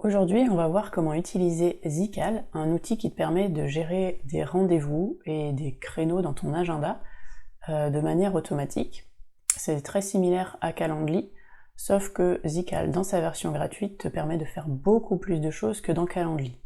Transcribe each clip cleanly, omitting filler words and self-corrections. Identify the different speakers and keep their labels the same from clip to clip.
Speaker 1: Aujourd'hui, on va voir comment utiliser Zical, un outil qui te permet de gérer des rendez-vous et des créneaux dans ton agenda de manière automatique. C'est très similaire à Calendly, sauf que Zical, dans sa version gratuite, te permet de faire beaucoup plus de choses que dans Calendly.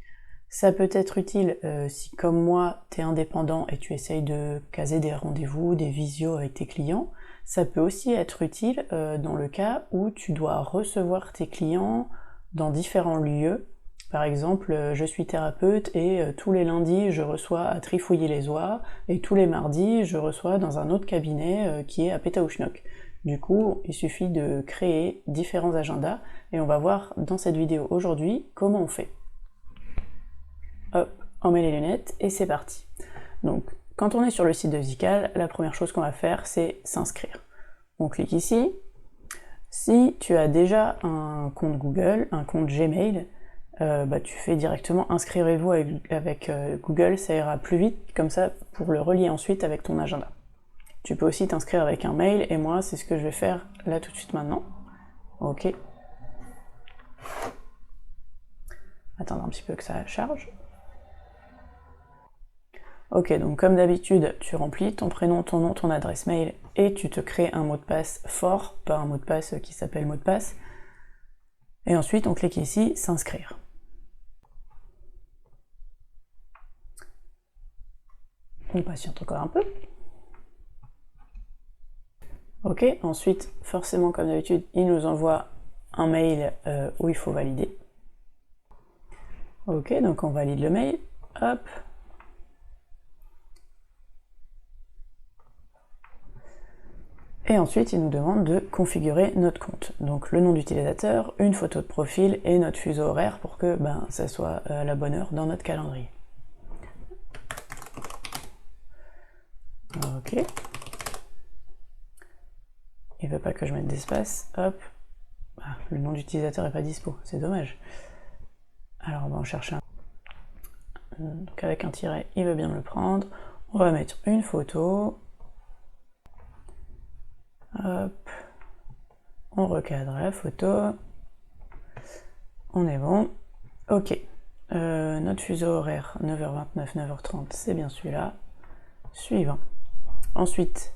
Speaker 1: Ça peut être utile si, comme moi, tu es indépendant et tu essayes de caser des rendez-vous, des visios avec tes clients. Ça peut aussi être utile dans le cas où tu dois recevoir tes clients dans différents lieux. Par exemple, je suis thérapeute et tous les lundis je reçois à Trifouilly-les-Oies et tous les mardis je reçois dans un autre cabinet qui est à Pétaouchnok. Du coup, il suffit de créer différents agendas et on va voir dans cette vidéo aujourd'hui comment on fait. Hop, on met les lunettes et c'est parti. Donc, quand on est sur le site de Zical, la première chose qu'on va faire, c'est s'inscrire. On clique ici. Si tu as déjà un compte Google, un compte Gmail, tu fais directement inscrivez-vous avec Google, ça ira plus vite, comme ça, pour le relier ensuite avec ton agenda. Tu peux aussi t'inscrire avec un mail, et moi, c'est ce que je vais faire là tout de suite maintenant. Ok. Attendre un petit peu que ça charge. Ok, donc comme d'habitude, tu remplis ton prénom, ton nom, ton adresse mail et tu te crées un mot de passe fort, pas un mot de passe qui s'appelle mot de passe. Et ensuite, on clique ici, s'inscrire. On patiente encore un peu. Ok, ensuite, forcément, comme d'habitude, il nous envoie un mail où il faut valider. Ok, donc on valide le mail. Hop. Et ensuite, il nous demande de configurer notre compte. Donc le nom d'utilisateur, une photo de profil et notre fuseau horaire pour que ça soit à la bonne heure dans notre calendrier. Ok. Il veut pas que je mette d'espace. Hop. Ah, le nom d'utilisateur est pas dispo, c'est dommage. Alors on va en chercher un. Donc avec un tiret, il veut bien me le prendre. On va mettre une photo. Hop. On recadre la photo. On est bon. Ok. Notre fuseau horaire, 9h29, 9h30, c'est bien celui-là. Suivant. Ensuite,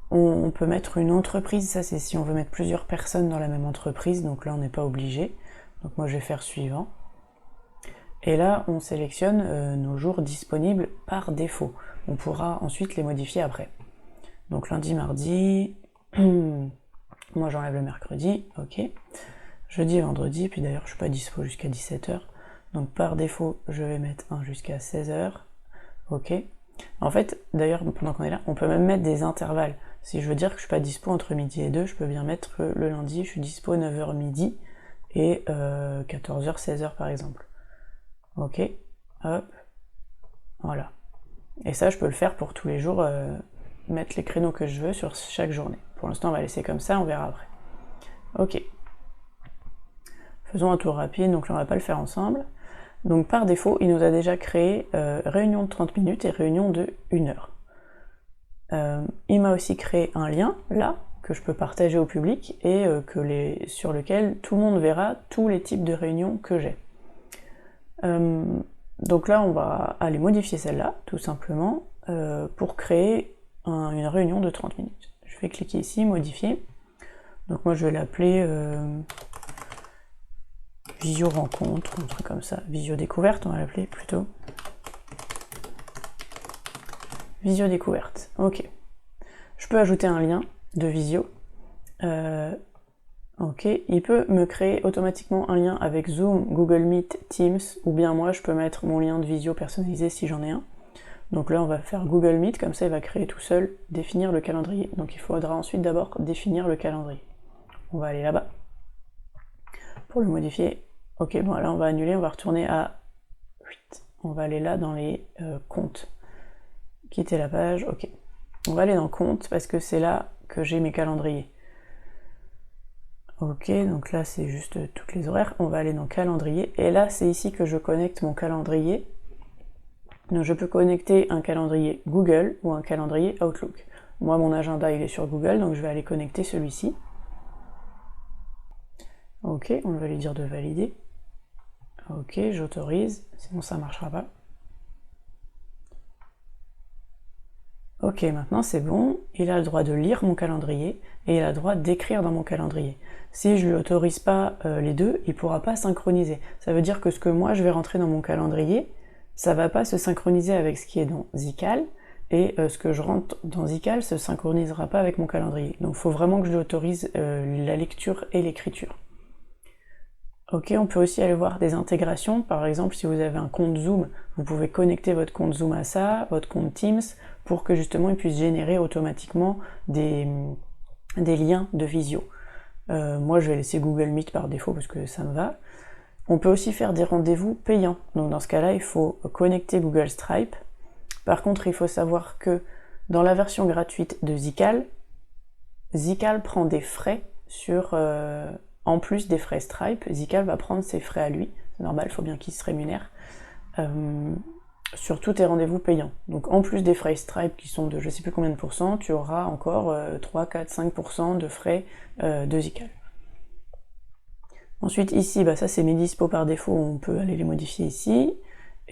Speaker 1: on peut mettre une entreprise, ça c'est si on veut mettre plusieurs personnes dans la même entreprise, donc là on n'est pas obligé. Donc moi je vais faire suivant. Et là on sélectionne nos jours disponibles par défaut. On pourra ensuite les modifier après. Donc lundi, mardi, moi j'enlève le mercredi, ok. Jeudi et vendredi, puis d'ailleurs je suis pas dispo jusqu'à 17h. Donc par défaut, je vais mettre un jusqu'à 16h. Ok. En fait, d'ailleurs, pendant qu'on est là, on peut même mettre des intervalles. Si je veux dire que je suis pas dispo entre midi et 2, je peux bien mettre que le lundi, je suis dispo 9h midi et 14h, 16h par exemple. Ok. Hop. Voilà. Et ça, je peux le faire pour tous les jours, mettre les créneaux que je veux sur chaque journée. Pour l'instant, on va laisser comme ça, on verra après. Ok. Faisons un tour rapide, donc là on va pas le faire ensemble. Donc par défaut, il nous a déjà créé réunion de 30 minutes et réunion de 1 heure. Il m'a aussi créé un lien, là, que je peux partager au public et sur lequel tout le monde verra tous les types de réunions que j'ai. Donc là, on va aller modifier celle-là, tout simplement, pour créer une réunion de 30 minutes. Je vais cliquer ici, modifier. Donc moi je vais l'appeler visio rencontre, un truc comme ça, visio découverte, on va l'appeler plutôt. Visio découverte, ok. Je peux ajouter un lien de visio. Ok, il peut me créer automatiquement un lien avec Zoom, Google Meet, Teams, ou bien moi je peux mettre mon lien de visio personnalisé si j'en ai un. Donc là on va faire Google Meet, comme ça il va créer tout seul, définir le calendrier. Donc il faudra ensuite d'abord définir le calendrier. On va aller là-bas. Pour le modifier, ok, bon là on va annuler, on va retourner à 8. On va aller là dans les comptes. Quitter la page, ok. On va aller dans compte parce que c'est là que j'ai mes calendriers. Ok, donc là c'est juste toutes les horaires. On va aller dans calendrier et là c'est ici que je connecte mon calendrier. Donc je peux connecter un calendrier Google ou un calendrier Outlook. Moi mon agenda il est sur Google donc je vais aller connecter celui-ci. Ok, on va lui dire de valider. Ok, j'autorise, sinon ça marchera pas. Ok, maintenant c'est bon, il a le droit de lire mon calendrier et il a le droit d'écrire dans mon calendrier. Si je lui autorise pas les deux, il pourra pas synchroniser. Ça veut dire que ce que moi je vais rentrer dans mon calendrier, ça va pas se synchroniser avec ce qui est dans Zical, et ce que je rentre dans Zical se synchronisera pas avec mon calendrier. Donc il faut vraiment que je lui autorise la lecture et l'écriture. Ok, on peut aussi aller voir des intégrations. Par exemple, si vous avez un compte Zoom, vous pouvez connecter votre compte Zoom à ça, votre compte Teams, pour que justement il puisse générer automatiquement des liens de visio. Moi, je vais laisser Google Meet par défaut parce que ça me va. On peut aussi faire des rendez-vous payants. Donc dans ce cas-là, il faut connecter Google Stripe. Par contre, il faut savoir que dans la version gratuite de Zical, Zical prend des frais sur... en plus des frais Stripe, Zical va prendre ses frais à lui. C'est normal, il faut bien qu'il se rémunère. Sur tous tes rendez-vous payants. Donc en plus des frais Stripe qui sont de je sais plus combien de pourcents, tu auras encore 3, 4, 5% de frais de Zical. Ensuite ici, bah, ça c'est mes dispos par défaut, on peut aller les modifier ici.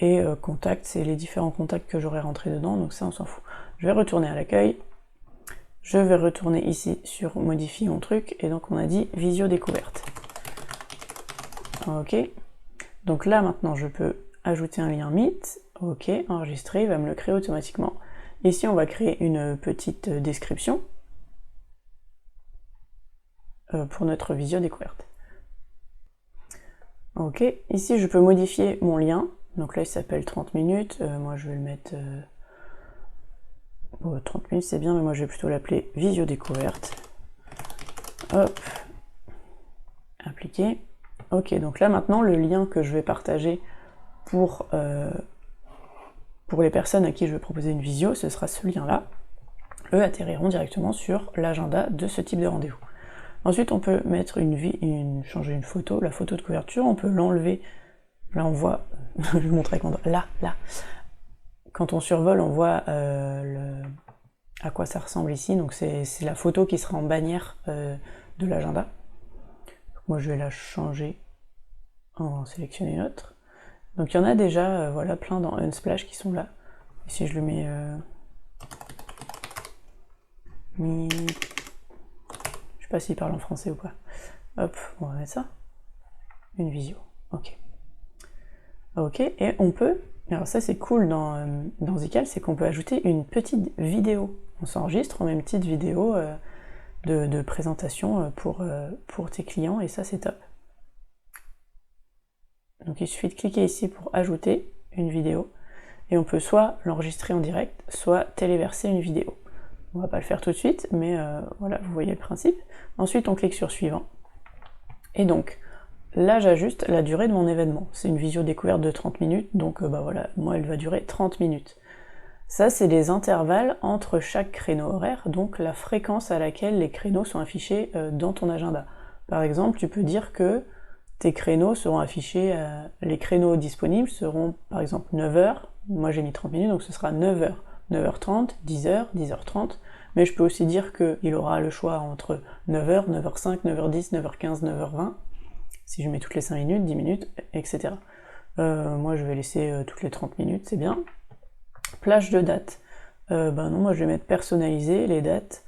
Speaker 1: Et contacts, c'est les différents contacts que j'aurais rentrés dedans, donc ça on s'en fout. Je vais retourner à l'accueil. Je vais retourner ici sur modifier mon truc, et donc on a dit visio découverte. Ok. Donc là maintenant je peux ajouter un lien Meet. Ok, enregistrer, il va me le créer automatiquement. Ici on va créer une petite description pour notre visio découverte. Ok, ici je peux modifier mon lien. Donc là il s'appelle 30 minutes, moi je vais le mettre... 30 minutes c'est bien, mais moi je vais plutôt l'appeler visio découverte. Hop, appliquer. Ok, donc là maintenant le lien que je vais partager pour les personnes à qui je vais proposer une visio, ce sera ce lien-là. Eux atterriront directement sur l'agenda de ce type de rendez-vous. Ensuite, on peut mettre changer une photo, la photo de couverture, on peut l'enlever. Là, on voit, je vais vous montrer avec mon doigt, là. Quand on survole, on voit à quoi ça ressemble ici. Donc c'est la photo qui sera en bannière de l'agenda. Moi, je vais la changer, on va en sélectionner une autre. Donc il y en a déjà, voilà, plein dans Unsplash qui sont là. Et si je le mets... je sais pas s'il parle en français ou pas. Hop, on va mettre ça. Une visio, ok. Ok, et on peut... Alors ça c'est cool dans Zical, c'est qu'on peut ajouter une petite vidéo. On s'enregistre, on met une petite vidéo de présentation pour tes clients, et ça c'est top. Donc il suffit de cliquer ici pour ajouter une vidéo, et on peut soit l'enregistrer en direct, soit téléverser une vidéo. On va pas le faire tout de suite, mais voilà, vous voyez le principe. Ensuite on clique sur suivant, et donc là j'ajuste la durée de mon événement. C'est une visio découverte de 30 minutes, donc bah voilà, moi elle va durer 30 minutes. Ça c'est les intervalles entre chaque créneau horaire, donc la fréquence à laquelle les créneaux sont affichés dans ton agenda. Par exemple, tu peux dire que tes créneaux seront affichés, les créneaux disponibles seront par exemple 9h, moi j'ai mis 30 minutes, donc ce sera 9h, 9h30, 10h, 10h30, mais je peux aussi dire qu'il aura le choix entre 9h, 9h05, 9h10, 9h15, 9h20, si je mets toutes les 5 minutes, 10 minutes, etc. Moi je vais laisser toutes les 30 minutes, c'est bien. Plage de date, ben non, moi je vais mettre personnalisé, les dates,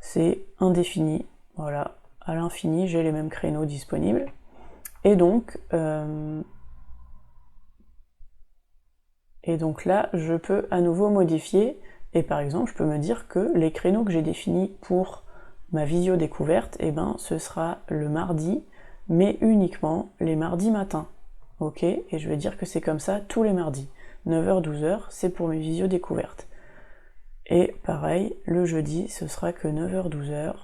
Speaker 1: c'est indéfini, voilà, à l'infini j'ai les mêmes créneaux disponibles. Et donc là, je peux à nouveau modifier, et par exemple, je peux me dire que les créneaux que j'ai définis pour ma visio découverte, eh ben, ce sera le mardi, mais uniquement les mardis matins. Ok, et je vais dire que c'est comme ça tous les mardis. 9h, 12h, c'est pour mes visio découvertes. Et pareil, le jeudi, ce sera que 9h, 12h.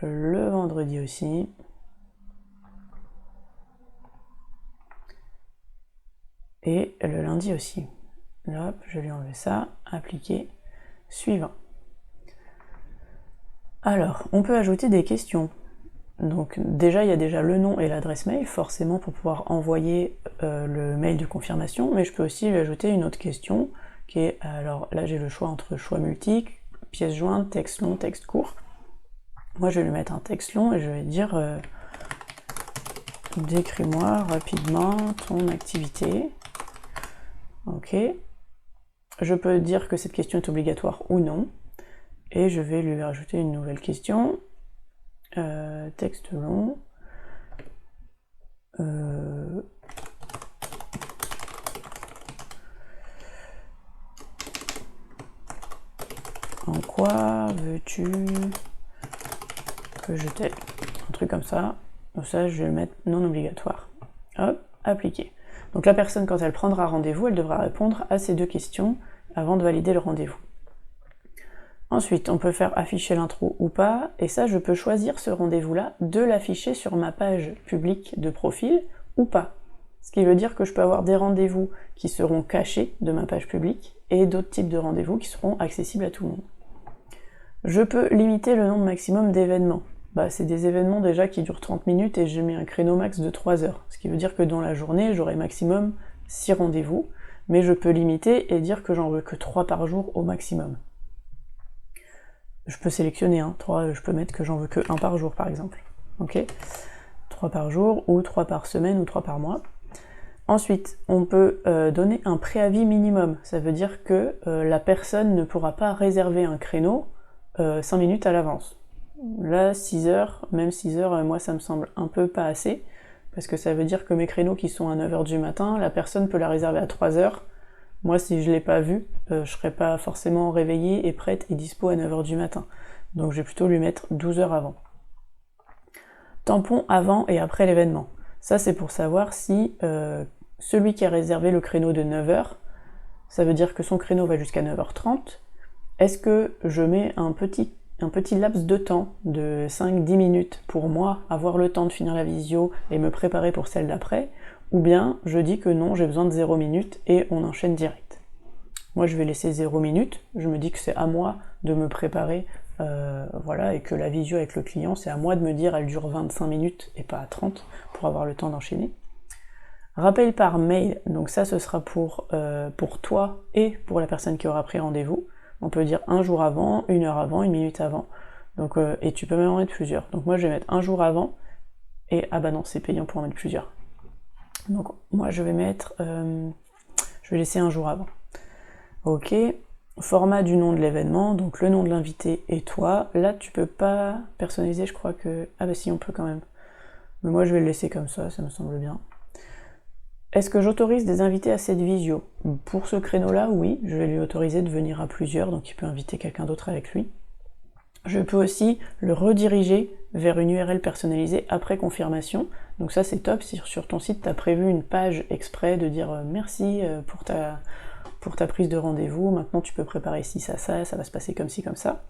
Speaker 1: Le vendredi aussi. Et le lundi aussi. Là, je lui enlève ça, appliquer, suivant. Alors, on peut ajouter des questions. Donc déjà, il y a déjà le nom et l'adresse mail, forcément pour pouvoir envoyer le mail de confirmation, mais je peux aussi lui ajouter une autre question, qui est, alors là j'ai le choix entre choix multiples, pièce jointe, texte long, texte court. Moi je vais lui mettre un texte long et je vais dire décris-moi rapidement ton activité. Ok. Je peux dire que cette question est obligatoire ou non. Et je vais lui rajouter une nouvelle question. Texte long. En quoi veux-tu que je t'aide? Un truc comme ça. Donc ça, je vais le mettre non obligatoire. Hop, appliquer. Donc la personne, quand elle prendra rendez-vous, elle devra répondre à ces deux questions avant de valider le rendez-vous. Ensuite, on peut faire afficher l'intro ou pas, et ça, je peux choisir ce rendez-vous-là de l'afficher sur ma page publique de profil ou pas. Ce qui veut dire que je peux avoir des rendez-vous qui seront cachés de ma page publique et d'autres types de rendez-vous qui seront accessibles à tout le monde. Je peux limiter le nombre maximum d'événements. C'est des événements déjà qui durent 30 minutes et j'ai mis un créneau max de 3 heures. Ce qui veut dire que dans la journée, j'aurai maximum 6 rendez-vous, mais je peux limiter et dire que j'en veux que 3 par jour au maximum. Je peux sélectionner, 3, je peux mettre que j'en veux que 1 par jour par exemple. Ok, 3 par jour, ou 3 par semaine, ou 3 par mois. Ensuite, on peut donner un préavis minimum. Ça veut dire que la personne ne pourra pas réserver un créneau 5 minutes à l'avance. Là, 6 heures, même 6 heures, moi ça me semble un peu pas assez, parce que ça veut dire que mes créneaux qui sont à 9h du matin, la personne peut la réserver à 3 heures. Moi, si je l'ai pas vu, je serai pas forcément réveillée et prête et dispo à 9h du matin. Donc je vais plutôt lui mettre 12 heures avant. Tampon avant et après l'événement. Ça, c'est pour savoir si celui qui a réservé le créneau de 9h, ça veut dire que son créneau va jusqu'à 9h30, est-ce que je mets un petit laps de temps de 5-10 minutes pour moi avoir le temps de finir la visio et me préparer pour celle d'après, ou bien je dis que non, j'ai besoin de 0 minutes et on enchaîne direct. Moi je vais laisser 0 minutes, je me dis que c'est à moi de me préparer, voilà, et que la visio avec le client, c'est à moi de me dire elle dure 25 minutes et pas 30 pour avoir le temps d'enchaîner. Rappel par mail, donc ça ce sera pour toi et pour la personne qui aura pris rendez-vous. On peut dire 1 jour avant, 1 heure avant, 1 minute avant. Donc, et tu peux même en mettre plusieurs. Donc moi je vais mettre 1 jour avant, et ah bah non, c'est payant pour en mettre plusieurs. Donc moi je vais mettre, je vais laisser 1 jour avant. Ok, format du nom de l'événement, donc le nom de l'invité et toi. Là tu peux pas personnaliser, je crois que... Ah bah si, on peut quand même. Mais moi je vais le laisser comme ça me semble bien. Est-ce que j'autorise des invités à cette visio? Pour ce créneau-là, oui, je vais lui autoriser de venir à plusieurs, donc il peut inviter quelqu'un d'autre avec lui. Je peux aussi le rediriger vers une URL personnalisée après confirmation, donc ça c'est top, si sur ton site tu as prévu une page exprès de dire merci pour ta prise de rendez-vous, maintenant tu peux préparer ci, ça va se passer comme ci, comme ça.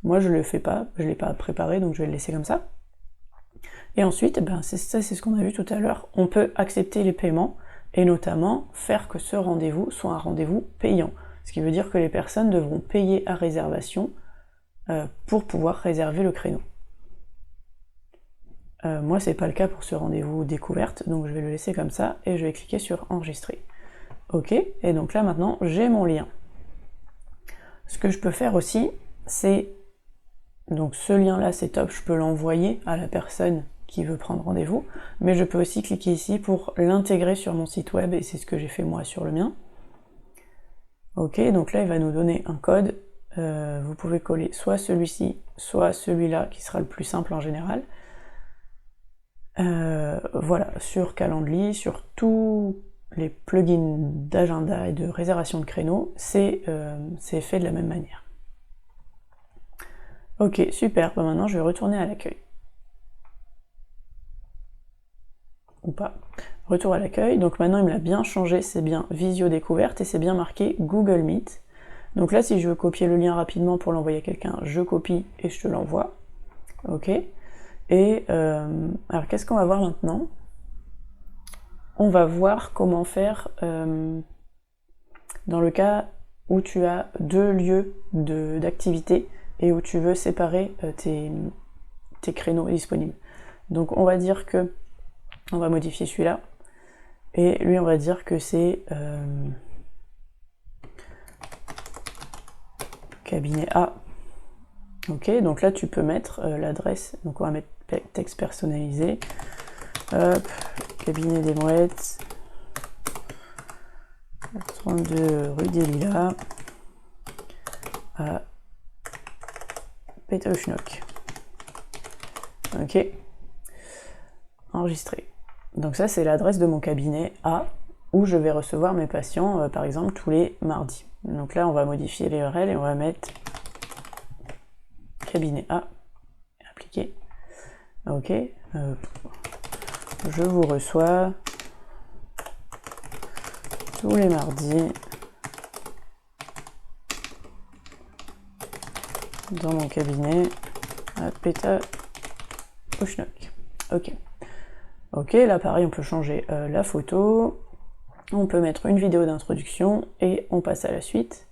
Speaker 1: Moi je le fais pas, je l'ai pas préparé, donc je vais le laisser comme ça. Et ensuite, c'est ce qu'on a vu tout à l'heure, on peut accepter les paiements, et notamment faire que ce rendez-vous soit un rendez-vous payant. Ce qui veut dire que les personnes devront payer à réservation pour pouvoir réserver le créneau. Moi, c'est pas le cas pour ce rendez-vous découverte, donc je vais le laisser comme ça, et je vais cliquer sur enregistrer. Ok, et donc là maintenant, j'ai mon lien. Ce que je peux faire aussi, c'est... Donc ce lien-là, c'est top, je peux l'envoyer à la personne qui veut prendre rendez-vous, mais je peux aussi cliquer ici pour l'intégrer sur mon site web, et c'est ce que j'ai fait moi sur le mien. Ok, donc là il va nous donner un code, vous pouvez coller soit celui-ci, soit celui-là, qui sera le plus simple en général. Voilà, sur Calendly, sur tous les plugins d'agenda et de réservation de créneaux, c'est fait de la même manière. Ok, super, maintenant je vais retourner à l'accueil. Ou pas. Retour à l'accueil, donc maintenant il me l'a bien changé, c'est bien Visio découverte et c'est bien marqué Google Meet. Donc là, si je veux copier le lien rapidement pour l'envoyer à quelqu'un, je copie et je te l'envoie. Ok. Et alors qu'est-ce qu'on va voir maintenant? On va voir comment faire dans le cas où tu as 2 lieux d'activité et où tu veux séparer tes créneaux disponibles. Donc on va dire que on va modifier celui-là, et lui on va dire que c'est cabinet A. Ok, donc là tu peux mettre l'adresse, donc on va mettre texte personnalisé, Hop, cabinet des Mouettes, 32 rue des Lilas, à Pétaouchnok. Ok, enregistré. Donc ça, c'est l'adresse de mon cabinet A, où je vais recevoir mes patients, par exemple, tous les mardis. Donc là, on va modifier les URL et on va mettre cabinet A, appliquer. Ok, je vous reçois tous les mardis dans mon cabinet à Pétaouchnok. Ok. Ok, là pareil, on peut changer la photo, on peut mettre une vidéo d'introduction et on passe à la suite.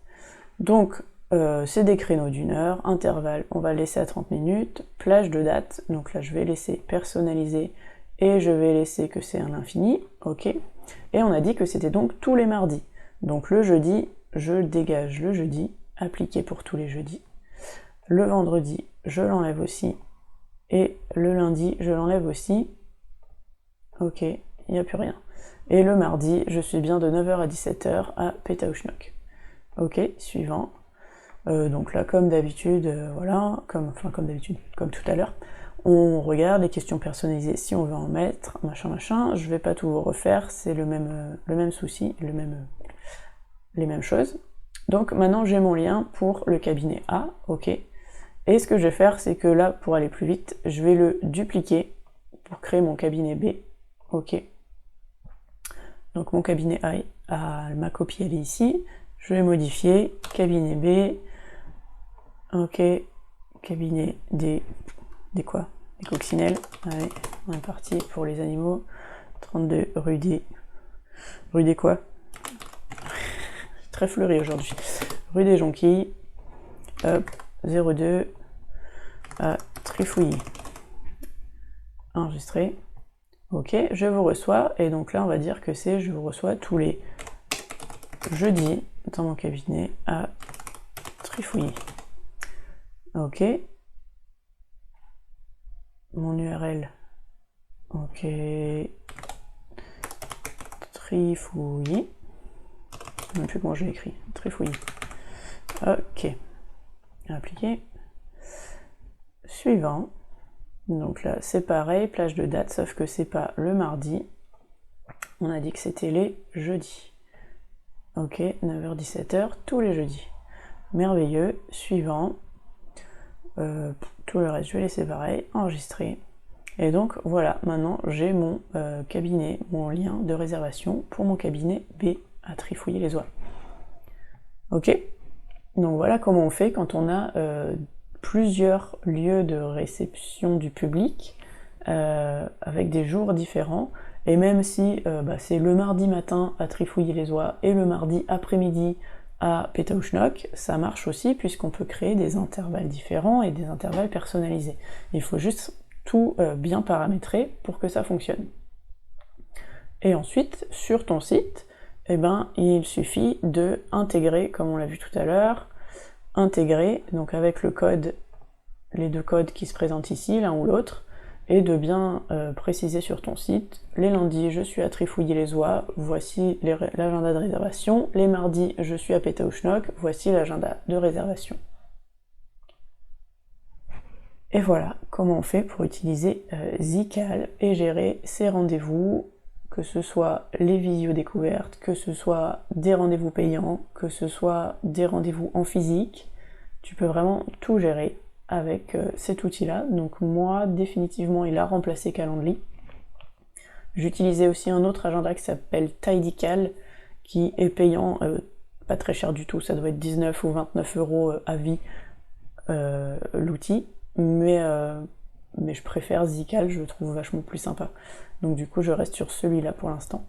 Speaker 1: Donc, c'est des créneaux d'1 heure, intervalle, on va le laisser à 30 minutes, plage de date, donc là je vais laisser personnaliser et je vais laisser que c'est à l'infini, ok. Et on a dit que c'était donc tous les mardis. Donc le jeudi, je dégage le jeudi, appliqué pour tous les jeudis. Le vendredi, je l'enlève aussi, et le lundi, je l'enlève aussi. Ok, il n'y a plus rien. Et le mardi, je suis bien de 9h à 17h à Pétaouchnok. Ok, suivant. Donc là, comme d'habitude, voilà, comme d'habitude, comme tout à l'heure, on regarde les questions personnalisées si on veut en mettre, machin, je vais pas tout vous refaire, c'est le même souci, les mêmes choses. Donc maintenant j'ai mon lien pour le cabinet A, ok, et ce que je vais faire, c'est que là, pour aller plus vite, je vais le dupliquer pour créer mon cabinet B, ok. Donc mon cabinet A, ma copie elle est ici, je vais modifier, cabinet B, ok, cabinet des quoi? Des coccinelles, allez, on est parti pour les animaux, 32 rue des quoi? Très fleuri aujourd'hui. Rue des Jonquilles, hop, 02 à Trifouilly. Enregistré. Ok, je vous reçois, et donc là on va dire que c'est je vous reçois tous les jeudis dans mon cabinet à Trifouilly. Ok. Mon URL. Ok. Trifouilly. Je ne sais même plus comment j'ai écrit. Trifouilly. Ok. Appliquer. Suivant. Donc là, c'est pareil, plage de date, sauf que c'est pas le mardi. On a dit que c'était les jeudis. Ok, 9h-17h, tous les jeudis. Merveilleux. Suivant. Tout le reste, je vais laisser pareil. Enregistrer. Et donc, voilà, maintenant, j'ai mon cabinet, mon lien de réservation pour mon cabinet B à Trifouilly-les-Oies. Ok? Donc voilà comment on fait quand on a plusieurs lieux de réception du public avec des jours différents, et même si c'est le mardi matin à Trifouilly-les-Oies et le mardi après-midi à Pétaouchnok, ça marche aussi puisqu'on peut créer des intervalles différents et des intervalles personnalisés. Il faut juste tout bien paramétrer pour que ça fonctionne. Et ensuite, sur ton site, il suffit de intégrer, comme on l'a vu tout à l'heure, intégrer, donc avec le code, les deux codes qui se présentent ici, l'un ou l'autre, et de bien préciser sur ton site, les lundis je suis à Trifouilly-les-Oies, voici l'agenda de réservation, les mardis je suis à Pétaouchnok, voici l'agenda de réservation. Et voilà comment on fait pour utiliser Zical et gérer ses rendez-vous, que ce soit les visio-découvertes, que ce soit des rendez-vous payants, que ce soit des rendez-vous en physique. Tu peux vraiment tout gérer avec cet outil-là. Donc moi, définitivement, il a remplacé Calendly. J'utilisais aussi un autre agenda qui s'appelle Tidycal, qui est payant, pas très cher du tout, ça doit être 19 ou 29 € à vie l'outil. Mais je préfère Zical, je le trouve vachement plus sympa. Donc du coup, je reste sur celui-là pour l'instant.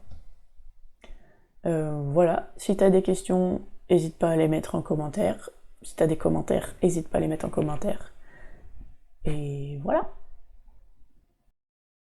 Speaker 1: Voilà, si t'as des questions, n'hésite pas à les mettre en commentaire. Si t'as des commentaires, n'hésite pas à les mettre en commentaire. Et voilà.